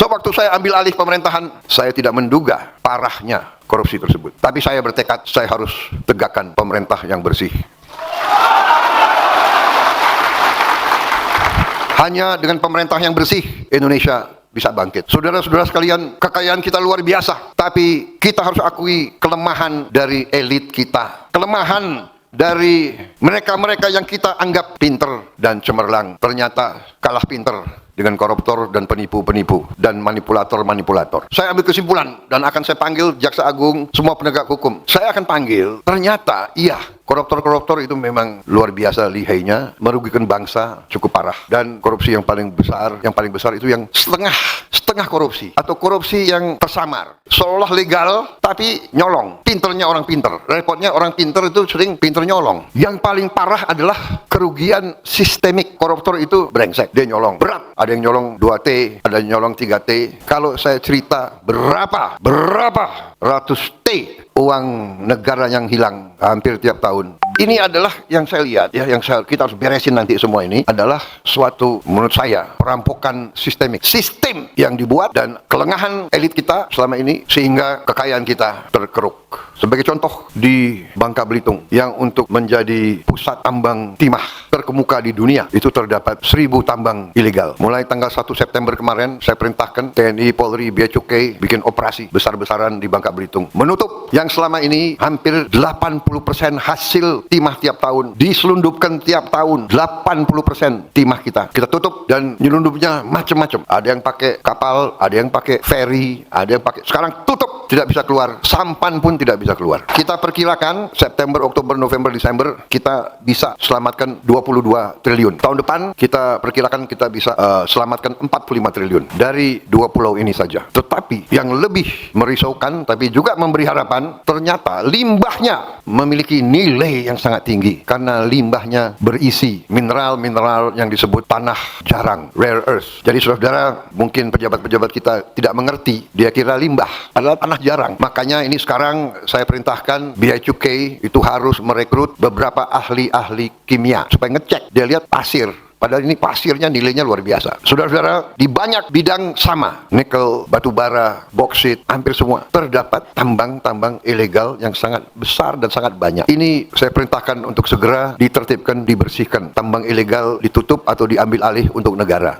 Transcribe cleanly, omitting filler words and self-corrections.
Sewaktu saya ambil alih pemerintahan, saya tidak menduga parahnya korupsi tersebut. Tapi saya bertekad, saya harus tegakkan pemerintah yang bersih. Hanya dengan pemerintah yang bersih, Indonesia bisa bangkit. Saudara-saudara sekalian, kekayaan kita luar biasa. Tapi kita harus akui kelemahan dari elit kita. Kelemahan dari mereka-mereka yang kita anggap pinter dan cemerlang. Ternyata kalah pinter dengan koruptor dan penipu-penipu dan manipulator-manipulator. Saya ambil kesimpulan dan akan saya panggil Jaksa Agung, semua penegak hukum. Saya akan panggil, ternyata iya, koruptor-koruptor itu memang luar biasa lihainya, merugikan bangsa cukup parah. Dan korupsi yang paling besar itu yang setengah korupsi atau korupsi yang tersamar. Seolah legal tapi nyolong. Pinternya orang pinter. Repotnya orang pinter itu sering pinter nyolong. Yang paling parah adalah kerugian sistemik. Koruptor itu brengsek, dia nyolong berat. Ada yang nyolong 2T, ada yang nyolong 3T. Kalau saya cerita berapa ratus T uang negara yang hilang hampir tiap tahun. Ini adalah yang saya lihat, ya, kita harus beresin nanti semua ini adalah suatu, menurut saya, perampokan sistemik. Sistem yang dibuat dan kelengahan elit kita selama ini sehingga kekayaan kita terkeruk. Sebagai contoh, di Bangka Belitung yang untuk menjadi pusat tambang timah terkemuka di dunia, itu terdapat 1000 tambang ilegal. Mulai tanggal 1 September kemarin, saya perintahkan TNI, Polri, Bea Cukai bikin operasi besar-besaran di Bangka Belitung. Menutup yang selama ini hampir 80% hasil timah tiap tahun, diselundupkan tiap tahun 80% timah kita tutup, dan nyelundupnya macam-macam. Ada yang pakai kapal, ada yang pakai ferry, ada yang pakai, sekarang tutup, tidak bisa keluar, sampan pun tidak bisa keluar. Kita perkirakan September, Oktober, November, Desember kita bisa selamatkan 22 triliun. Tahun depan kita perkirakan kita bisa selamatkan 45 triliun dari 2 pulau ini saja. Tetapi yang lebih merisaukan tapi juga memberi harapan, ternyata limbahnya memiliki nilai yang sangat tinggi karena limbahnya berisi mineral-mineral yang disebut tanah jarang, rare earth. Jadi saudara, mungkin pejabat-pejabat kita tidak mengerti, dia kira limbah adalah tanah jarang. Makanya ini sekarang saya perintahkan Bea Cukai itu harus merekrut beberapa ahli-ahli kimia supaya ngecek, dia lihat pasir. Padahal ini pasirnya nilainya luar biasa. Saudara-saudara, di banyak bidang sama. Nikel, batu bara, boksit, hampir semua. Terdapat tambang-tambang ilegal yang sangat besar dan sangat banyak. Ini saya perintahkan untuk segera ditertibkan, dibersihkan. Tambang ilegal ditutup atau diambil alih untuk negara.